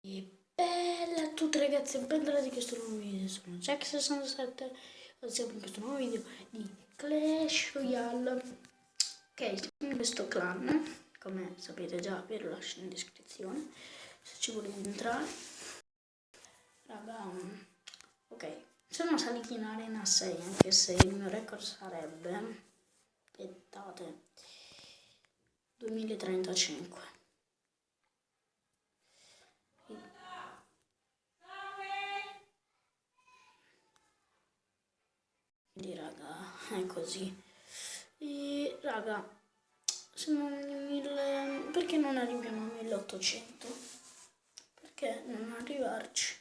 E bella a tutti ragazzi, bentornati in questo nuovo video, sono Jack67 e siamo in questo nuovo video di Clash Royale. Ok, siamo in questo clan, come sapete già, ve lo lascio in descrizione se ci volete entrare. Raga, ok, sono saliti in arena 6, anche se il mio record sarebbe, aspettate, 2035. Quindi raga, è così. E raga, siamo a 1000, perché non arriviamo a 1800? Perché non arrivarci?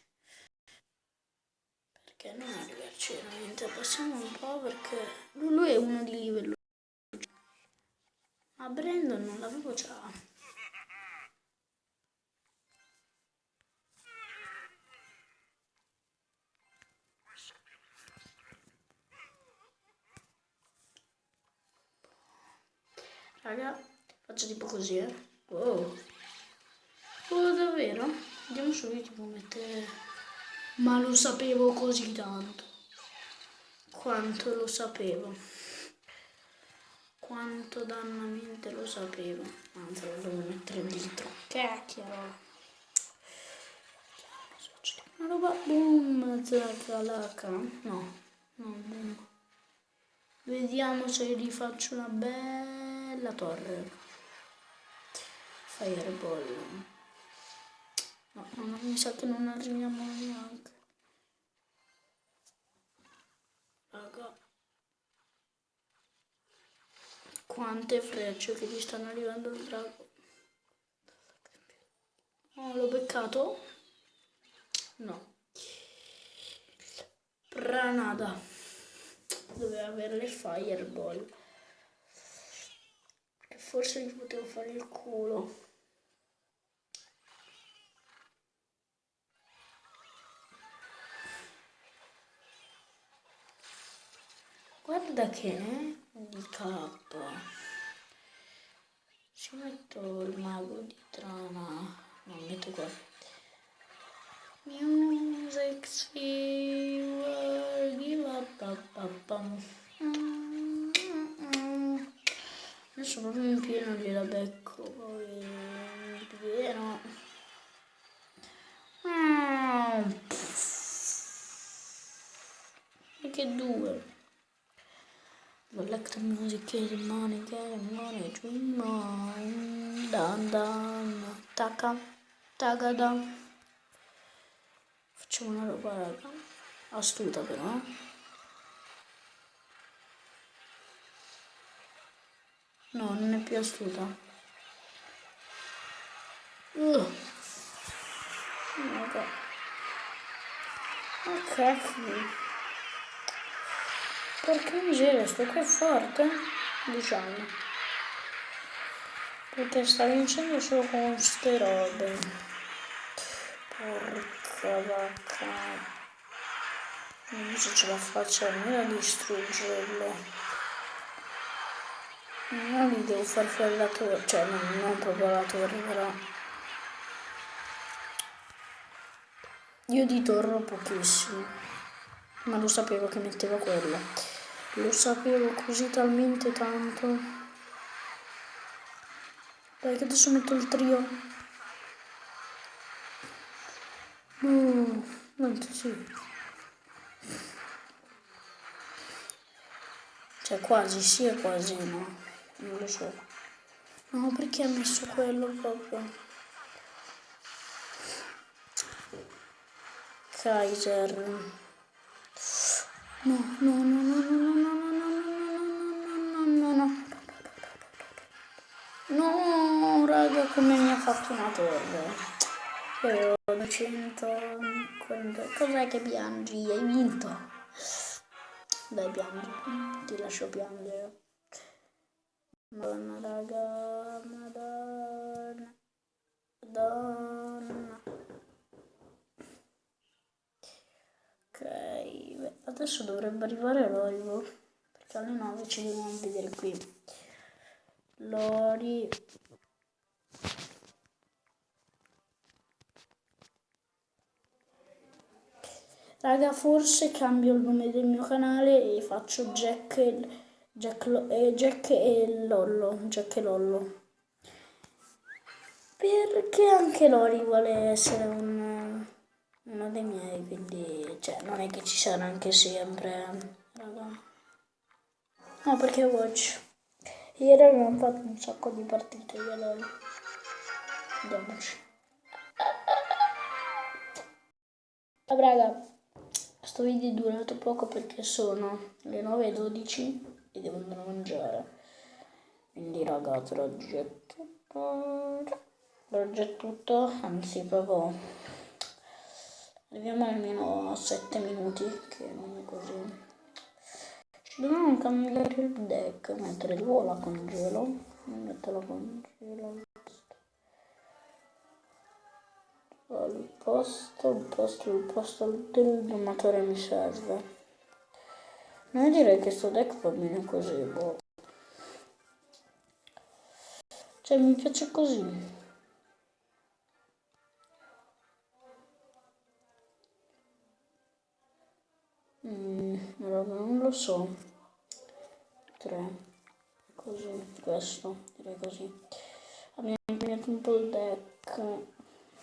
Perché non arrivarci veramente? Passiamo un po' perché lui è uno di livello. Ma Brandon non l'avevo già. Raga, faccio tipo così, Wow. Oh, davvero? Vediamo subito come mettere. Ma lo sapevo così tanto. Quanto lo sapevo. Quanto dannamente lo sapevo. Anzi, lo devo mettere dentro. Cacchio. Una roba. Boom. Zacalaca. No. Non boom. Vediamo se rifaccio una bella torre. Fireball. No, mi sa che non arriviamo neanche. Raga. Quante frecce che gli stanno arrivando al drago. Oh, l'ho beccato? No. Pranada. Doveva avere le fireball. Che forse gli potevo fare il culo. Guarda che di K. Ci metto il mago di Trana. Non metto qua. Music Sphere. Give up. Adesso proprio in pieno gliela becco. Poi in pieno. E che due. Collect music, get money, dream on. Dan. Tagada. Facciamo una roba, raga. Astuta però. No, non è più astuta. Ok. Porca miseria, sto qua è forte, diciamo. Perché sta vincendo solo con ste robe. Porca vacca. Non so se ce la faccio almeno a distruggerlo. Non gli devo far fuori la torre, cioè non proprio la torre però. Io di torre ho pochissimo. Ma lo sapevo che metteva quella. Lo sapevo così talmente tanto. Dai che adesso metto il trio. No, non sì. Cioè quasi sì e quasi no. Non lo so. No, perché ha messo quello proprio? Kaiser. No, no, no, no, no, no, no, no, no, no, no. No, raga, come mi ha fatto una torre. Io avevo 200. Cos'è che piangi? Hai vinto. Dai, piangi. Ti lascio piangere. Madonna, raga. Madonna. Madonna. Ok, beh, adesso dovrebbe arrivare l'Orivo. Perché alle 9 ci dobbiamo vedere qui. Lori. Raga, forse cambio il nome del mio canale e faccio Jack e Lollo. Jack e Lollo. Perché anche Lori vuole essere uno dei miei, quindi cioè, non è che ci sarà anche sempre, raga. No, perché Watch. Ieri abbiamo fatto un sacco di partite, io e Lori. Andiamoci. Vabbè, raga, questo video è durato poco perché sono le 9:12 e devo andare a mangiare. Quindi raga, per oggi è tutto. Per oggi è tutto, anzi proprio arriviamo almeno a 7 minuti, che non è così. Ci dobbiamo cambiare il deck, mettere il volo a congelo, metterlo a congelo. Il posto del domatore mi serve. Non direi che sto deck va bene così, boh. Cioè mi piace così. Allora, non lo so. 3. Così, questo, direi così. Abbiamo impegnato un po' il deck.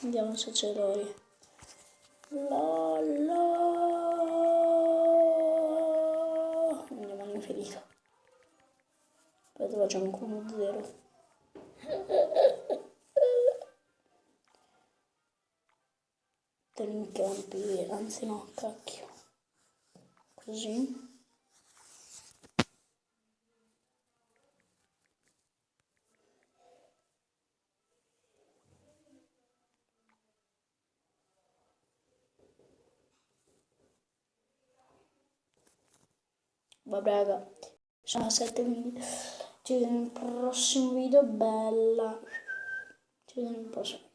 Vediamo se c'è Rory. Andiamo all'infinito. Aspetta, facciamo con 1-0. In campi, anzi no, cacchio. Così. Vabbè raga, sono 7 minuti. Ci vediamo nel prossimo video, bella. Ci vediamo nel prossimo.